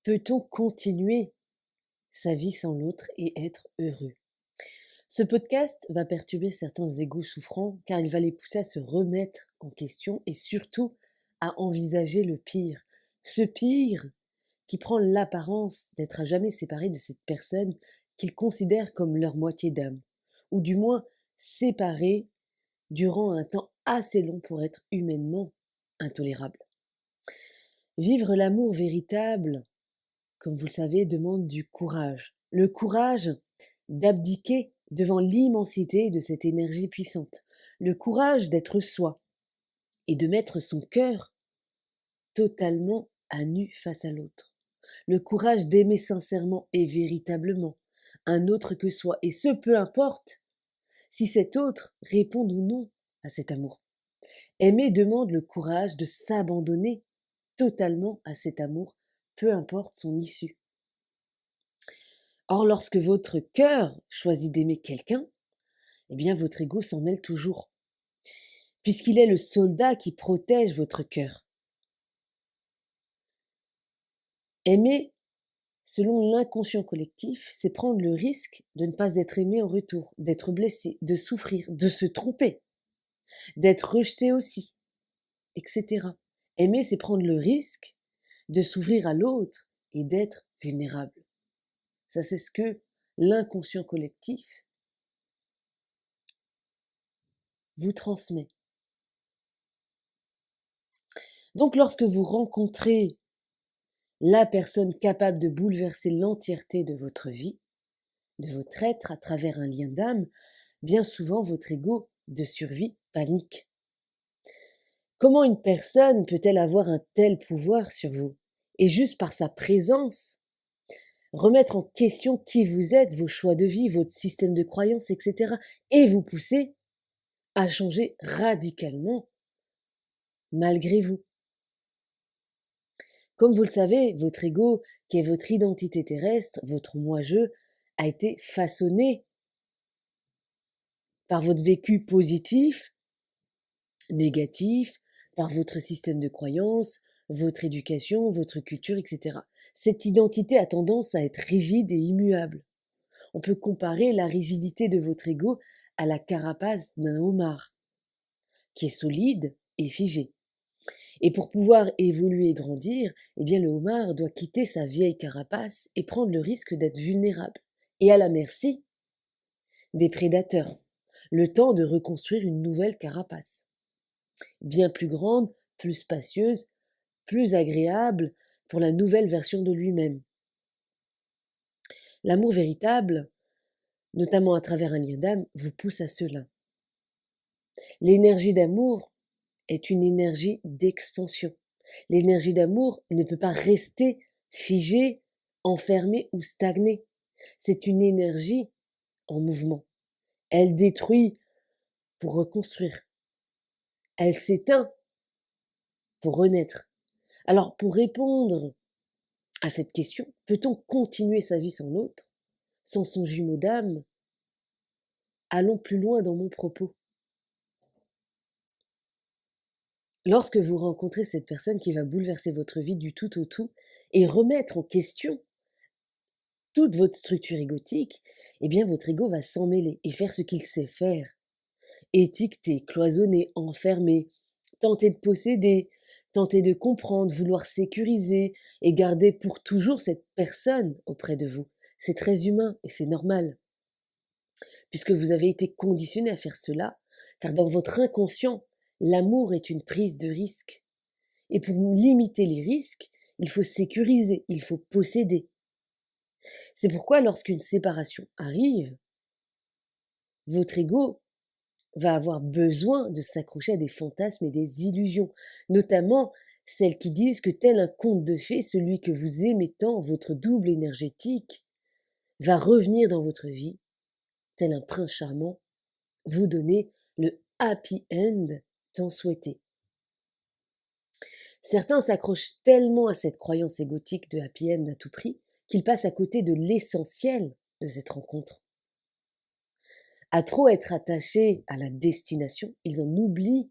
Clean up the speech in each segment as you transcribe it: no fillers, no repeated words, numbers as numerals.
Peut-on continuer sa vie sans l'autre et être heureux? Ce podcast va perturber certains égos souffrants car il va les pousser à se remettre en question et surtout à envisager le pire. Ce pire qui prend l'apparence d'être à jamais séparés de cette personne qu'ils considèrent comme leur moitié d'âme, ou du moins séparés durant un temps assez long pour être humainement intolérable. Vivre l'amour véritable, comme vous le savez, demande du courage. Le courage d'abdiquer devant l'immensité de cette énergie puissante. Le courage d'être soi et de mettre son cœur totalement à nu face à l'autre. Le courage d'aimer sincèrement et véritablement un autre que soi, et ce peu importe si cet autre répond ou non à cet amour. Aimer demande le courage de s'abandonner totalement à cet amour, peu importe son issue. Or, lorsque votre cœur choisit d'aimer quelqu'un, eh bien votre ego s'en mêle toujours, puisqu'il est le soldat qui protège votre cœur. Aimer, selon l'inconscient collectif, c'est prendre le risque de ne pas être aimé en retour, d'être blessé, de souffrir, de se tromper, d'être rejeté aussi, etc. Aimer, c'est prendre le risque de s'ouvrir à l'autre et d'être vulnérable. Ça, c'est ce que l'inconscient collectif vous transmet. Donc, lorsque vous rencontrez la personne capable de bouleverser l'entièreté de votre vie, de votre être à travers un lien d'âme, bien souvent votre ego de survie panique. Comment une personne peut-elle avoir un tel pouvoir sur vous et juste par sa présence, remettre en question qui vous êtes, vos choix de vie, votre système de croyances, etc. et vous pousser à changer radicalement malgré vous? Comme vous le savez, votre ego, qui est votre identité terrestre, votre moi-je, a été façonné par votre vécu positif, négatif, par votre système de croyances, votre éducation, votre culture, etc. Cette identité a tendance à être rigide et immuable. On peut comparer la rigidité de votre ego à la carapace d'un homard, qui est solide et figé. Et pour pouvoir évoluer et grandir, eh bien le homard doit quitter sa vieille carapace et prendre le risque d'être vulnérable et à la merci des prédateurs, le temps de reconstruire une nouvelle carapace, bien plus grande, plus spacieuse, plus agréable pour la nouvelle version de lui-même. L'amour véritable, notamment à travers un lien d'âme, vous pousse à cela. L'énergie d'amour est une énergie d'expansion. L'énergie d'amour ne peut pas rester figée, enfermée ou stagnée. C'est une énergie en mouvement. Elle détruit pour reconstruire. Elle s'éteint pour renaître. Alors, pour répondre à cette question, peut-on continuer sa vie sans l'autre, sans son jumeau d'âme? Allons plus loin dans mon propos. Lorsque vous rencontrez cette personne qui va bouleverser votre vie du tout au tout et remettre en question toute votre structure égotique, eh bien votre ego va s'en mêler et faire ce qu'il sait faire. Étiqueter, cloisonner, enfermer, tenter de posséder, tenter de comprendre, vouloir sécuriser et garder pour toujours cette personne auprès de vous. C'est très humain et c'est normal, puisque vous avez été conditionné à faire cela, car dans votre inconscient, l'amour est une prise de risque. Et pour limiter les risques, il faut sécuriser, il faut posséder. C'est pourquoi lorsqu'une séparation arrive, votre ego va avoir besoin de s'accrocher à des fantasmes et des illusions, notamment celles qui disent que tel un conte de fées, celui que vous aimez tant, votre double énergétique, va revenir dans votre vie, tel un prince charmant, vous donner le happy end tant souhaité. Certains s'accrochent tellement à cette croyance égotique de happy end à tout prix qu'ils passent à côté de l'essentiel de cette rencontre. À trop être attachés à la destination, ils en oublient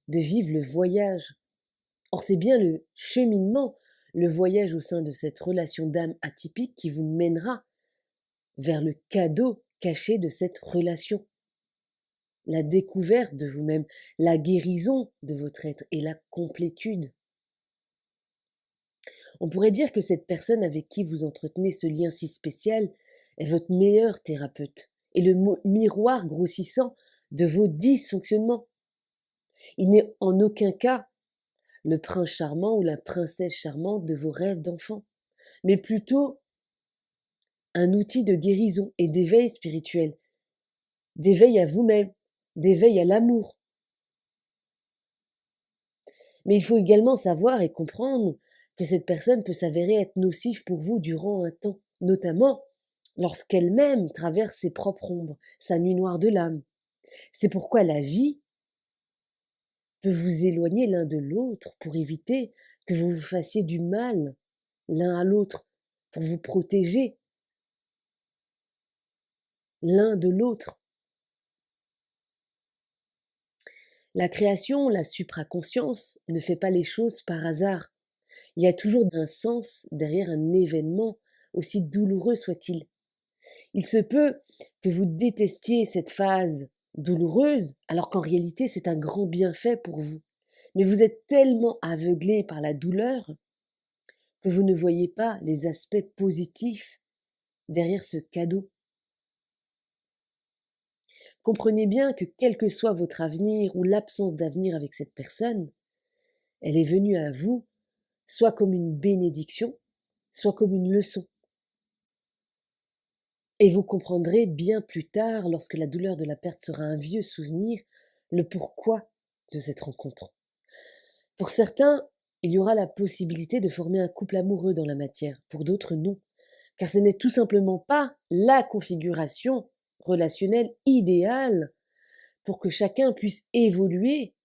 de vivre le voyage. Or, c'est bien le cheminement, le voyage au sein de cette relation d'âme atypique qui vous mènera vers le cadeau caché de cette relation. La découverte de vous-même, la guérison de votre être et la complétude. On pourrait dire que cette personne avec qui vous entretenez ce lien si spécial est votre meilleur thérapeute et le miroir grossissant de vos dysfonctionnements. Il n'est en aucun cas le prince charmant ou la princesse charmante de vos rêves d'enfant, mais plutôt un outil de guérison et d'éveil spirituel, d'éveil à vous-même, d'éveil à l'amour. Mais il faut également savoir et comprendre que cette personne peut s'avérer être nocive pour vous durant un temps, notamment lorsqu'elle-même traverse ses propres ombres, sa nuit noire de l'âme. C'est pourquoi la vie peut vous éloigner l'un de l'autre pour éviter que vous vous fassiez du mal l'un à l'autre, pour vous protéger l'un de l'autre. La création, la supraconscience, ne fait pas les choses par hasard. Il y a toujours un sens derrière un événement, aussi douloureux soit-il. Il se peut que vous détestiez cette phase douloureuse, alors qu'en réalité c'est un grand bienfait pour vous. Mais vous êtes tellement aveuglé par la douleur que vous ne voyez pas les aspects positifs derrière ce cadeau. Comprenez bien que quel que soit votre avenir ou l'absence d'avenir avec cette personne, elle est venue à vous soit comme une bénédiction, soit comme une leçon. Et vous comprendrez bien plus tard, lorsque la douleur de la perte sera un vieux souvenir, le pourquoi de cette rencontre. Pour certains, il y aura la possibilité de former un couple amoureux dans la matière, pour d'autres non, car ce n'est tout simplement pas la configuration relationnelle idéale pour que chacun puisse évoluer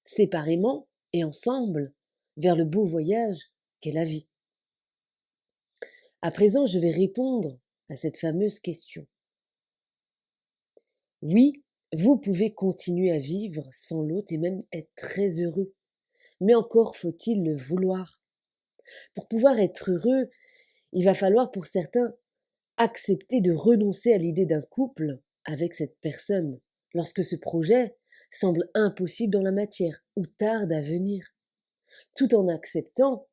séparément et ensemble vers le beau voyage qu'est la vie. À présent, je vais répondre à cette fameuse question. Oui, vous pouvez continuer à vivre sans l'autre et même être très heureux. Mais encore faut-il le vouloir. Pour pouvoir être heureux, il va falloir pour certains accepter de renoncer à l'idée d'un couple avec cette personne, lorsque ce projet semble impossible dans la matière ou tarde à venir, tout en acceptant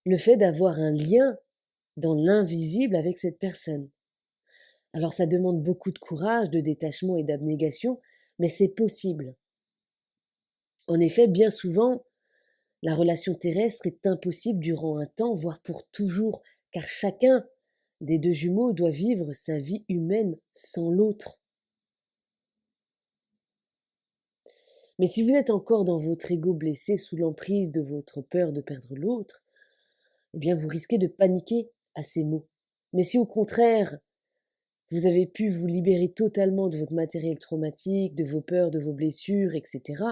le fait d'avoir un lien dans l'invisible avec cette personne. Alors ça demande beaucoup de courage, de détachement et d'abnégation, mais c'est possible. En effet, bien souvent, la relation terrestre est impossible durant un temps, voire pour toujours, car chacun des deux jumeaux doit vivre sa vie humaine sans l'autre. Mais si vous êtes encore dans votre ego blessé sous l'emprise de votre peur de perdre l'autre, eh bien vous risquez de paniquer à ces mots. Mais si au contraire, vous avez pu vous libérer totalement de votre matériel traumatique, de vos peurs, de vos blessures, etc.,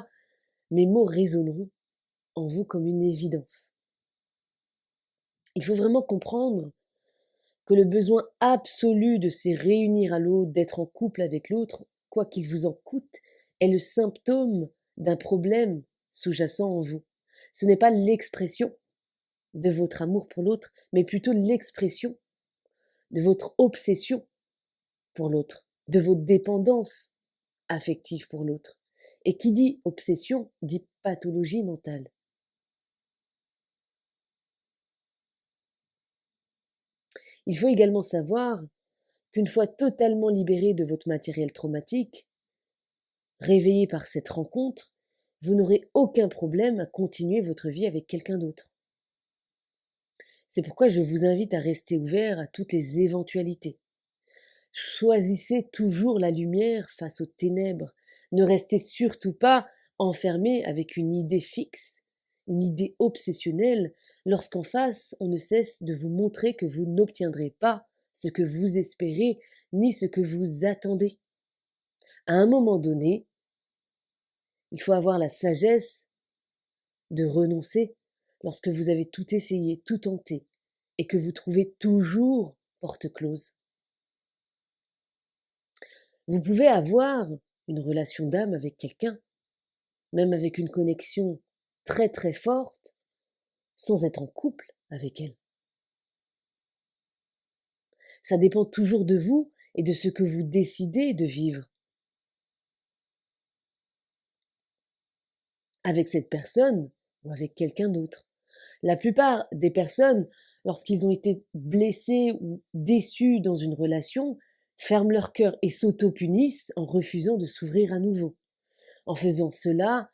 mes mots résonneront en vous comme une évidence. Il faut vraiment comprendre que le besoin absolu de se réunir à l'autre, d'être en couple avec l'autre, quoi qu'il vous en coûte, est le symptôme d'un problème sous-jacent en vous. Ce n'est pas l'expression de votre amour pour l'autre, mais plutôt l'expression de votre obsession pour l'autre, de votre dépendance affective pour l'autre. Et qui dit obsession dit pathologie mentale. Il faut également savoir qu'une fois totalement libéré de votre matériel traumatique, réveillé par cette rencontre, vous n'aurez aucun problème à continuer votre vie avec quelqu'un d'autre. C'est pourquoi je vous invite à rester ouvert à toutes les éventualités. Choisissez toujours la lumière face aux ténèbres. Ne restez surtout pas enfermé avec une idée fixe, une idée obsessionnelle, lorsqu'en face, on ne cesse de vous montrer que vous n'obtiendrez pas ce que vous espérez, ni ce que vous attendez. À un moment donné, il faut avoir la sagesse de renoncer lorsque vous avez tout essayé, tout tenté, et que vous trouvez toujours porte close. Vous pouvez avoir une relation d'âme avec quelqu'un, même avec une connexion très très forte sans être en couple avec elle. Ça dépend toujours de vous et de ce que vous décidez de vivre avec cette personne ou avec quelqu'un d'autre. La plupart des personnes, lorsqu'ils ont été blessés ou déçus dans une relation, ferment leur cœur et s'auto-punissent en refusant de s'ouvrir à nouveau. En faisant cela,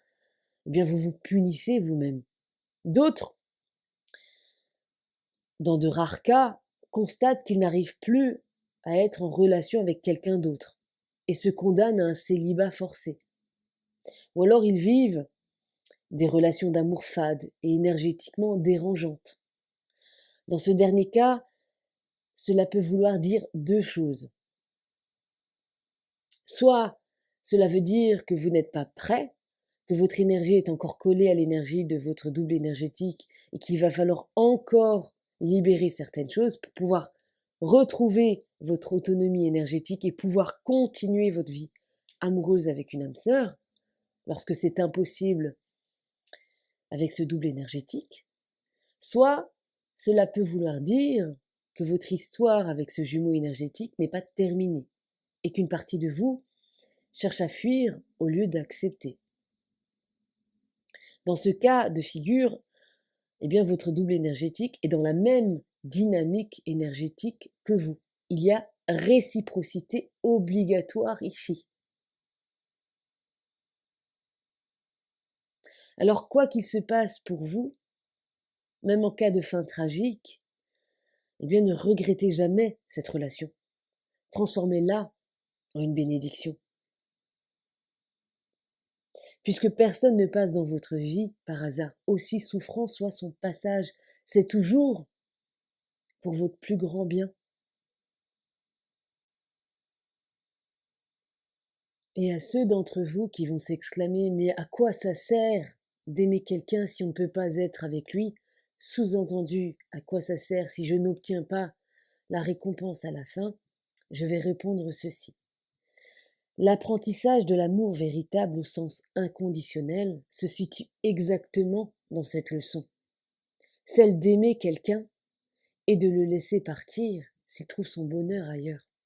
eh bien vous vous punissez vous-même. D'autres, dans de rares cas, constatent qu'ils n'arrivent plus à être en relation avec quelqu'un d'autre et se condamnent à un célibat forcé. Ou alors ils vivent des relations d'amour fades et énergétiquement dérangeantes. Dans ce dernier cas, cela peut vouloir dire deux choses. Soit cela veut dire que vous n'êtes pas prêt, que votre énergie est encore collée à l'énergie de votre double énergétique et qu'il va falloir encore libérer certaines choses pour pouvoir retrouver votre autonomie énergétique et pouvoir continuer votre vie amoureuse avec une âme sœur, lorsque c'est impossible avec ce double énergétique. Soit cela peut vouloir dire que votre histoire avec ce jumeau énergétique n'est pas terminée et qu'une partie de vous cherche à fuir au lieu d'accepter. Dans ce cas de figure, eh bien votre double énergétique est dans la même dynamique énergétique que vous. Il y a réciprocité obligatoire ici. Alors quoi qu'il se passe pour vous, même en cas de fin tragique, eh bien ne regrettez jamais cette relation. Transformez-la en une bénédiction. Puisque personne ne passe dans votre vie par hasard, aussi souffrant soit son passage, c'est toujours pour votre plus grand bien. Et à ceux d'entre vous qui vont s'exclamer: «Mais à quoi ça sert d'aimer quelqu'un si on ne peut pas être avec lui?» Sous-entendu: «À quoi ça sert si je n'obtiens pas la récompense à la fin?» Je vais répondre ceci. L'apprentissage de l'amour véritable au sens inconditionnel se situe exactement dans cette leçon, celle d'aimer quelqu'un et de le laisser partir s'il trouve son bonheur ailleurs.